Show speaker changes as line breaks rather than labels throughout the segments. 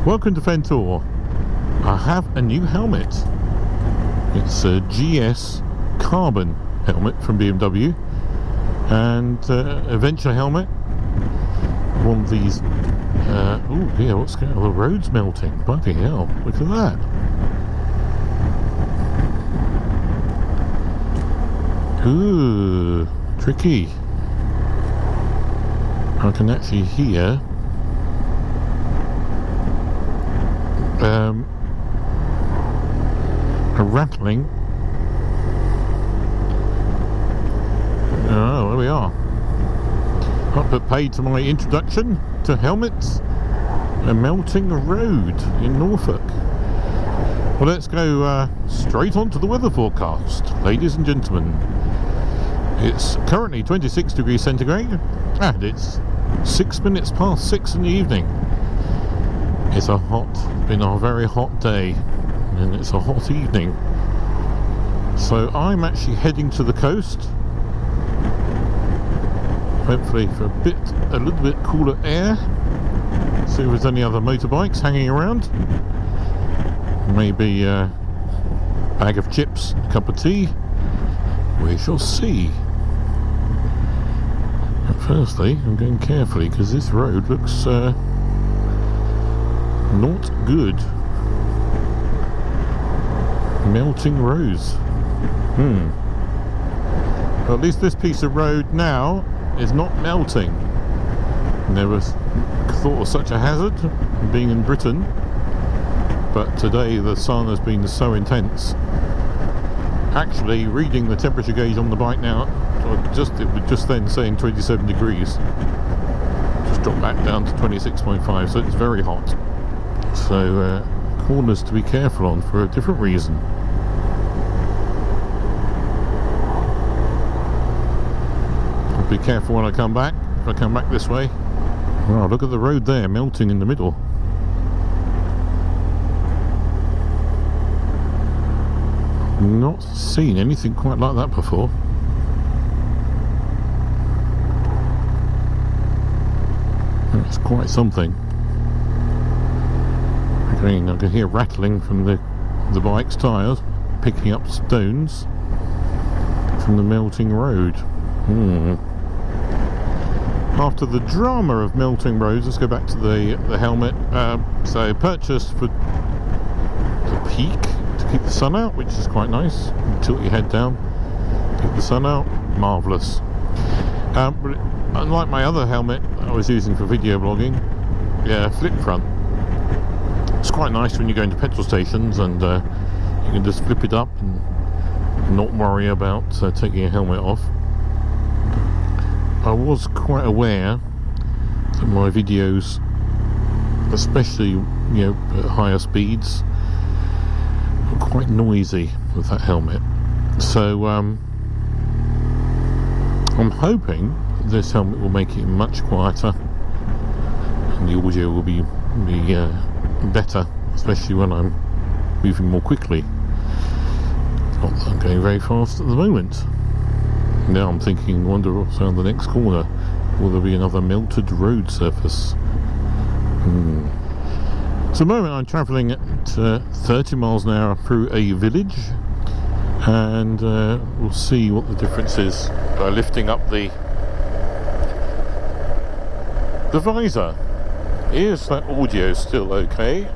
Welcome to Fentor. I have a new helmet. It's a GS Carbon helmet from BMW, and a venture helmet. One of these. Oh yeah, what's going on? The road's melting. Bloody hell! Look at that. Ooh, tricky. I can actually hear a rattling. Oh, there we are. Up but paid to my introduction to helmets. A melting road in Norfolk. Well, let's go straight on to the weather forecast, ladies and gentlemen. It's currently 26 degrees centigrade, and it's 6 minutes past 6 in the evening. It's been a very hot day, and it's a hot evening. So I'm actually heading to the coast, hopefully for a little bit cooler air. See if there's any other motorbikes hanging around. Maybe a bag of chips, a cup of tea. We shall see. But firstly, I'm going carefully because this road looks not good. Melting roads. Well, at least this piece of road now is not melting. Never thought of such a hazard being in Britain, but today the sun has been so intense. Actually, reading the temperature gauge on the bike now, it was just then saying 27 degrees. Just dropped back down to 26.5, so it's very hot. So corners to be careful on for a different reason. I'll be careful when I come back. If I come back this way. Wow, look at the road there, melting in the middle. Not seen anything quite like that before. That's quite something. Again, I can hear rattling from the bike's tyres, picking up stones from the melting road. After the drama of melting roads, let's go back to the helmet. So purchased for the peak to keep the sun out, which is quite nice. Tilt your head down, keep the sun out, marvellous. But unlike my other helmet I was using for video blogging, flip front. It's quite nice when you go into petrol stations and you can just flip it up and not worry about taking your helmet off. I was quite aware that my videos, especially at higher speeds, are quite noisy with that helmet. So I'm hoping this helmet will make it much quieter and the audio will be better, especially when I'm moving more quickly. Not that I'm going very fast at the moment. Now I'm thinking, wonder what's around the next corner. Will there be another melted road surface? So at the moment I'm travelling at 30 miles an hour through a village, and we'll see what the difference is by lifting up the visor. Is that audio still okay,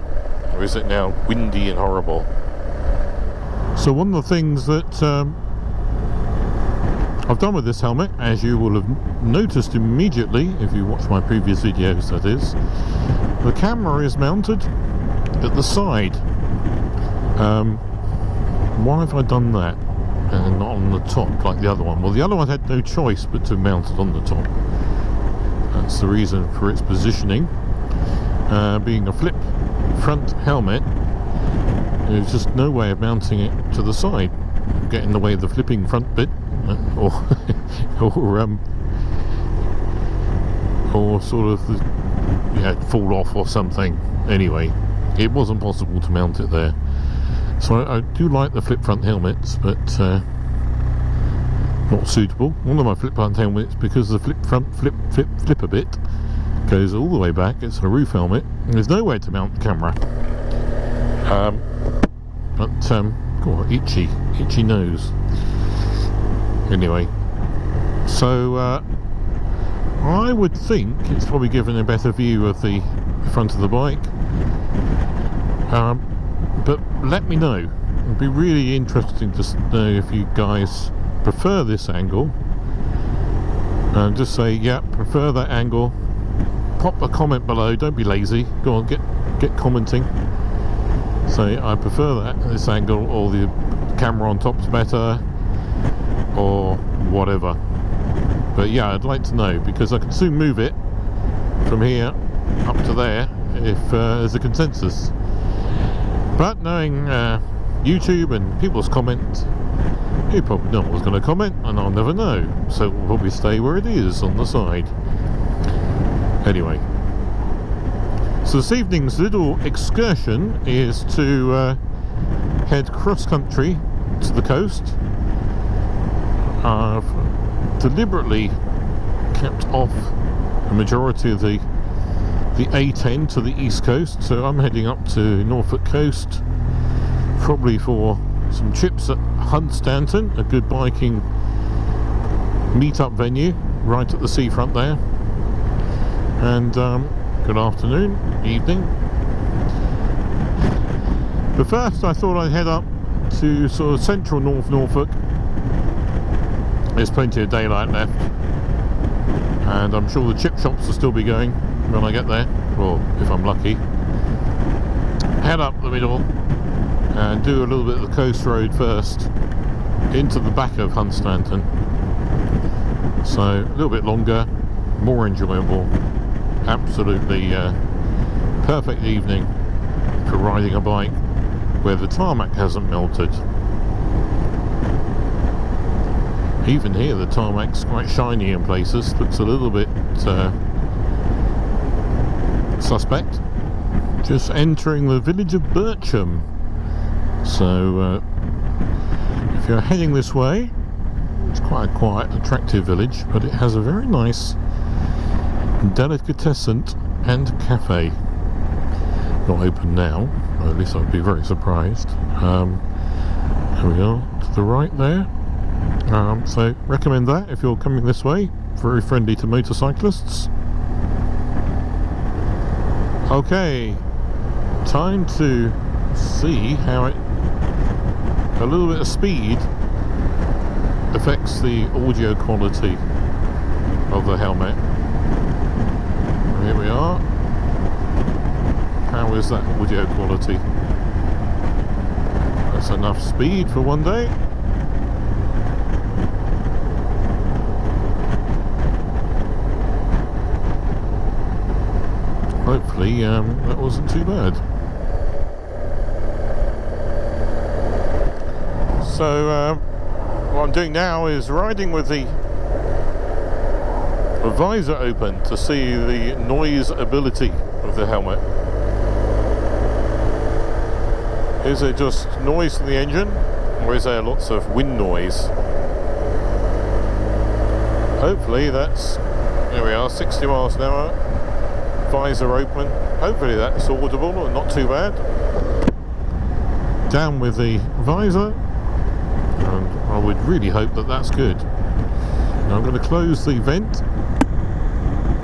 or is it now windy and horrible? So one of the things that I've done with this helmet, as you will have noticed immediately if you watch my previous videos, that is, the camera is mounted at the side. Why have I done that and not on the top like the other one? Well, the other one had no choice but to mount it on the top. That's the reason for its positioning. Being a flip front helmet, there's just no way of mounting it to the side. Get in the way of the flipping front bit, or sort of fall off or something. Anyway, it wasn't possible to mount it there. So I do like the flip front helmets, but not suitable. One of my flip front helmets, because the flip front flip a bit, goes all the way back. It's a roof helmet. There's nowhere to mount the camera. God, itchy nose. Anyway, so I would think it's probably given a better view of the front of the bike. But let me know. It'd be really interesting to know if you guys prefer this angle. Just say, yeah, prefer that angle. Pop a comment below. Don't be lazy. Go on, get commenting. Say I prefer this angle, or the camera on top's better, or whatever. But yeah, I'd like to know, because I can soon move it from here up to there if there's a consensus. But knowing YouTube and people's comments, you probably know what's going to comment, and I'll never know, so it will probably stay where it is on the side. Anyway, so this evening's little excursion is to head cross-country to the coast. I've deliberately kept off the majority of the A10 to the east coast, so I'm heading up to Norfolk coast, probably for some chips at Hunstanton, a good biking meet-up venue right at the seafront there. And good afternoon, evening. But first I thought I'd head up to sort of central North Norfolk. There's plenty of daylight left, and I'm sure the chip shops will still be going when I get there, or if I'm lucky. Head up the middle and do a little bit of the coast road first into the back of Hunstanton. So a little bit longer, more enjoyable. Absolutely perfect evening for riding a bike where the tarmac hasn't melted. Even here the tarmac's quite shiny in places, looks a little bit suspect. Just entering the village of Bircham. So if you're heading this way, it's quite a quiet, attractive village, but it has a very nice delicatessen and cafe. Not open now, or at least I'd be very surprised. There we are, to the right there. So recommend that if you're coming this way. Very friendly to motorcyclists. Okay, time to see how a little bit of speed affects the audio quality of the helmet. Here we are. How is that audio quality? That's enough speed for one day. Hopefully that wasn't too bad. So what I'm doing now is riding with the visor open to see the noise ability of the helmet. Is there just noise from the engine, or is there lots of wind noise? Hopefully that's, there we are, 60 miles an hour, visor open. Hopefully that's audible and not too bad. Down with the visor, and I would really hope that that's good. Now I'm going to close the vent.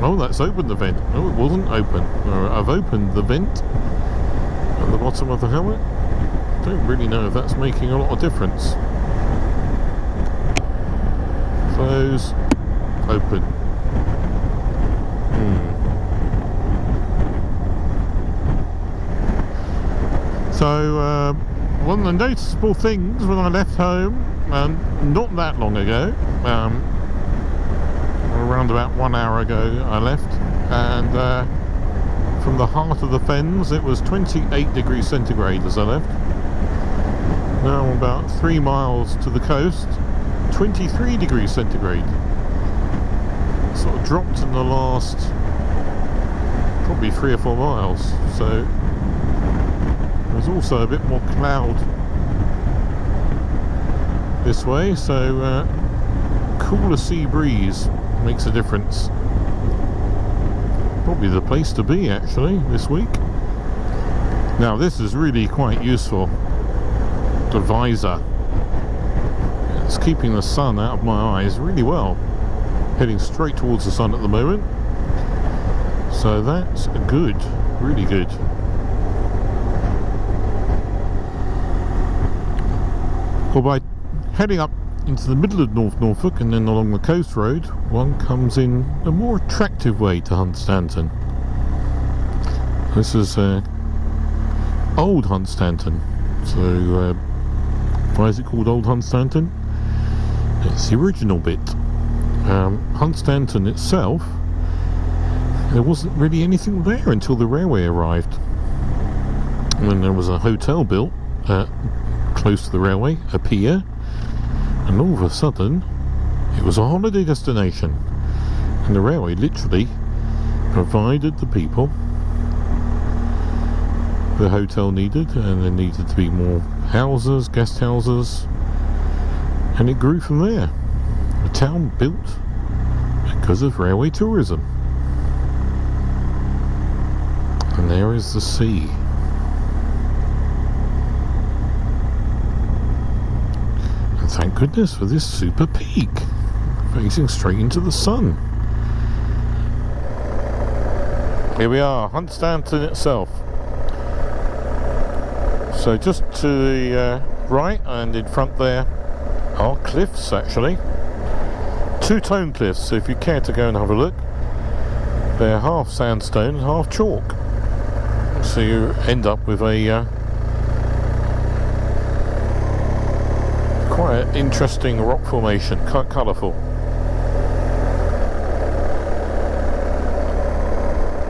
Oh, that's opened the vent. No, it wasn't open. I've opened the vent at the bottom of the helmet. Don't really know if that's making a lot of difference. Close, open. So one of the noticeable things when I left home, not that long ago, around about 1 hour ago I left, and from the heart of the Fens it was 28 degrees centigrade as I left. Now I'm about 3 miles to the coast, 23 degrees centigrade. Sort of dropped in the last probably 3 or 4 miles, so there's also a bit more cloud this way, so cooler sea breeze makes a difference. Probably the place to be actually this week. Now this is really quite useful. The visor. It's keeping the sun out of my eyes really well. Heading straight towards the sun at the moment. So that's good. Really good. Well, by heading up into the middle of North Norfolk and then along the coast road, one comes in a more attractive way to Hunstanton. This is Old Hunstanton. So why is it called Old Hunstanton? It's the original bit. Hunstanton itself, there wasn't really anything there until the railway arrived. And then there was a hotel built close to the railway, a pier, and all of a sudden it was a holiday destination, and the railway literally provided the people the hotel needed, and there needed to be more houses, guest houses, and it grew from there. A town built because of railway tourism. And there is the sea. And thank goodness for this super peak, facing straight into the sun. Here we are, Hunstanton itself. So just to the right and in front there are cliffs actually. Two-tone cliffs, so if you care to go and have a look, they're half sandstone, half chalk. So you end up with a quite an interesting rock formation, quite colourful.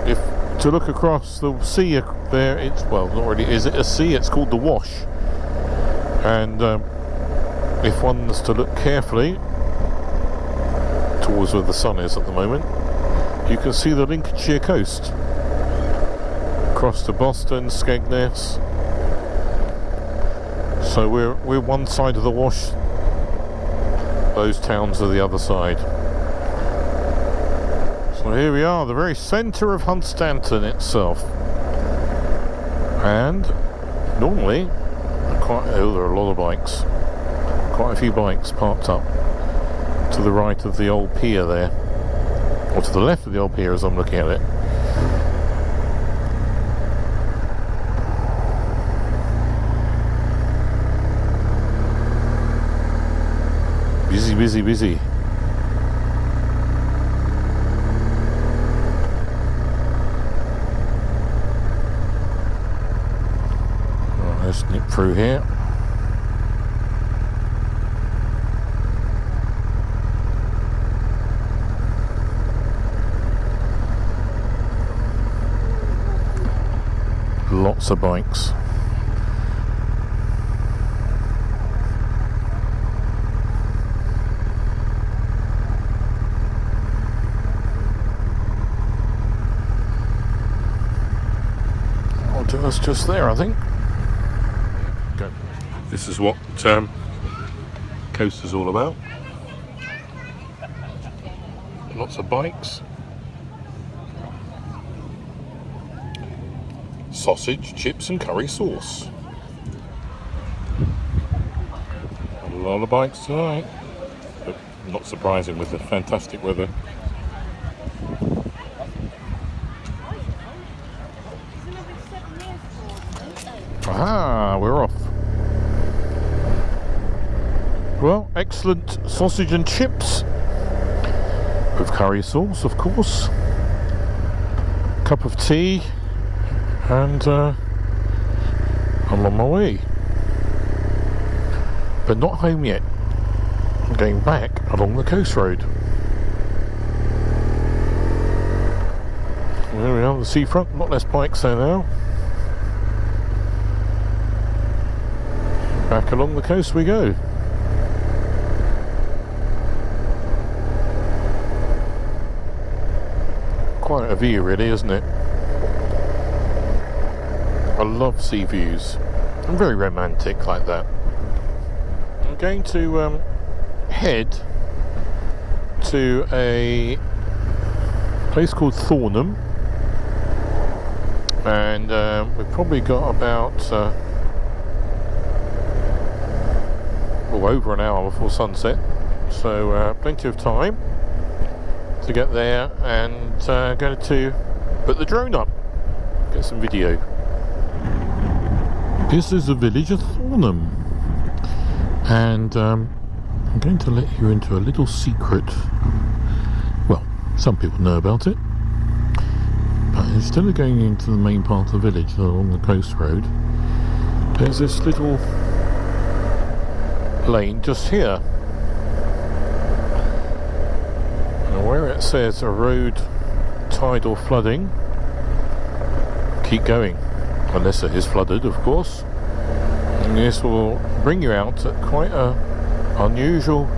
If to look across the sea there, it's, well, not really, is it a sea? It's called the Wash. And if one's to look carefully towards where the sun is at the moment, you can see the Lincolnshire coast across to Boston, Skegness. So we're one side of the Wash, those towns are the other side. So here we are, the very centre of Hunstanton itself. And normally there are a lot of bikes, quite a few bikes parked up to the right of the old pier there, or to the left of the old pier as I'm looking at it. Busy, busy, busy. Right, let's nip through here. Lots of bikes. I'll do us just there, I think. Okay. This is what coast is all about. Lots of bikes. Sausage, chips and curry sauce. A lot of bikes tonight, but not surprising with the fantastic weather. Aha, we're off. Well, excellent sausage and chips with curry sauce, of course. Cup of tea. And I'm on my way, but not home yet. I'm going back along the coast road. There we are, the seafront. Not less bikes there now. Back along the coast we go. Quite a view really, isn't it? I love sea views. I'm very romantic like that. I'm going to head to a place called Thornham, and we've probably got about over an hour before sunset, so plenty of time to get there and go to put the drone up, get some video. This is the village of Thornham, and I'm going to let you into a little secret. Well, some people know about it, but instead of going into the main part of the village along the coast road, there's this little lane just here, and where it says a road tidal flooding, keep going, unless it is flooded, of course. And this will bring you out at quite a unusual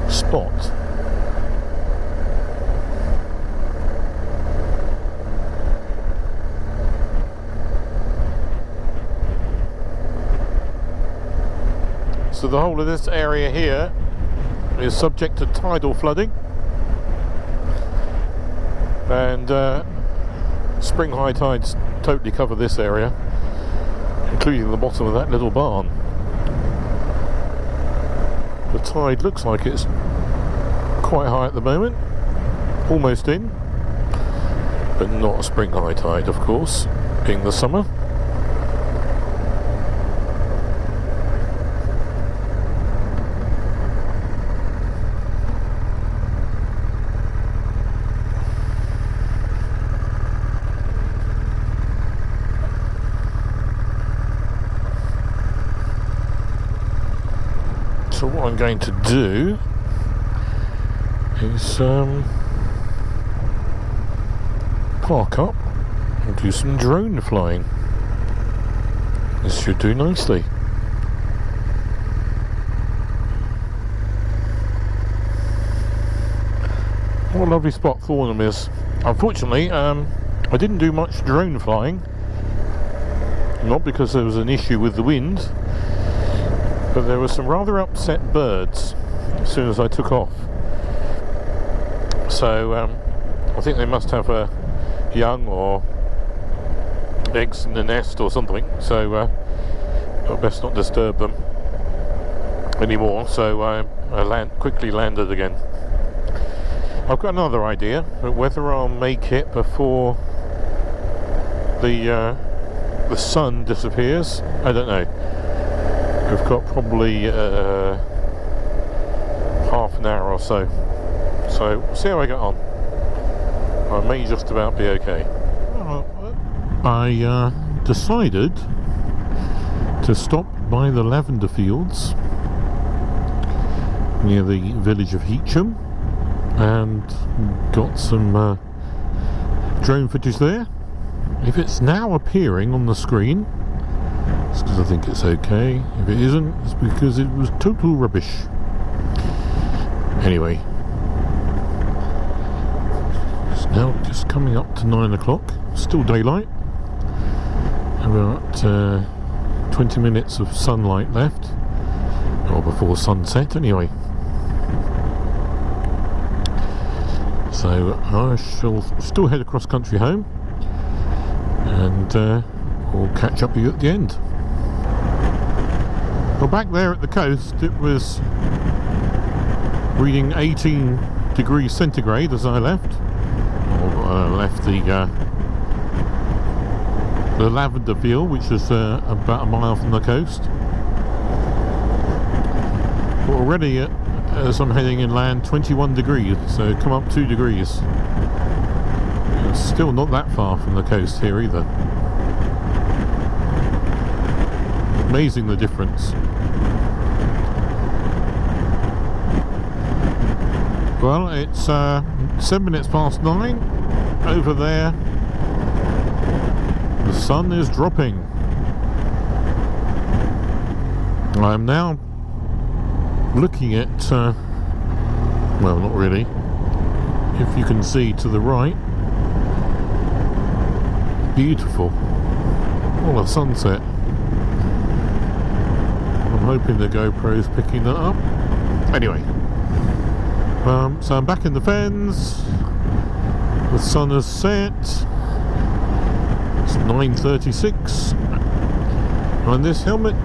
spot. So the whole of this area here is subject to tidal flooding, and spring high tides totally cover this area, including the bottom of that little barn. The tide looks like it's quite high at the moment, almost in, but not a spring high tide, of course, being the summer. So what I'm going to do is park up and do some drone flying. This should do nicely. What a lovely spot Thornham is. Unfortunately, I didn't do much drone flying, not because there was an issue with the wind, but there were some rather upset birds as soon as I took off. So I think they must have a young or eggs in the nest or something, so I best not disturb them anymore. So I quickly landed again. I've got another idea, but whether I'll make it before the sun disappears, I don't know. We've got probably half an hour or so, so we'll see how I get on. I may just about be okay. I decided to stop by the lavender fields near the village of Heacham and got some drone footage there. If it's now appearing on the screen, it's because I think it's okay. If it isn't, it's because it was total rubbish. Anyway, it's now just coming up to 9 o'clock, still daylight. About 20 minutes of sunlight left, or before sunset anyway. So I shall still head across country home, and we'll catch up with you at the end. Well, back there at the coast it was reading 18 degrees centigrade as I left, the lavender field, which is about a mile from the coast. But already as I'm heading inland, 21 degrees, so come up 2 degrees. It's still not that far from the coast here either. Amazing the difference. Well, it's 7 minutes past 9 over there. The sun is dropping. I'm now looking at well, not really, if you can see to the right, beautiful, what a sunset. I'm hoping the GoPro's picking that up. Anyway, so I'm back in the fens, the sun has set, It's 9:36, and this helmet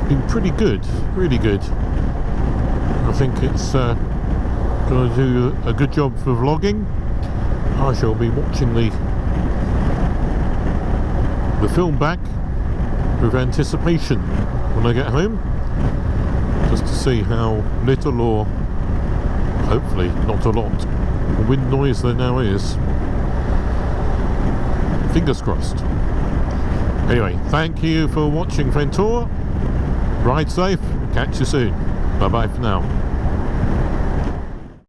been pretty good, really good. I think it's going to do a good job for vlogging. I shall be watching the film back with anticipation when I get home, just to see how little, or hopefully not a lot, wind noise there now is. Fingers crossed. Anyway, thank you for watching, Ventura. Ride safe, catch you soon. Bye bye for now.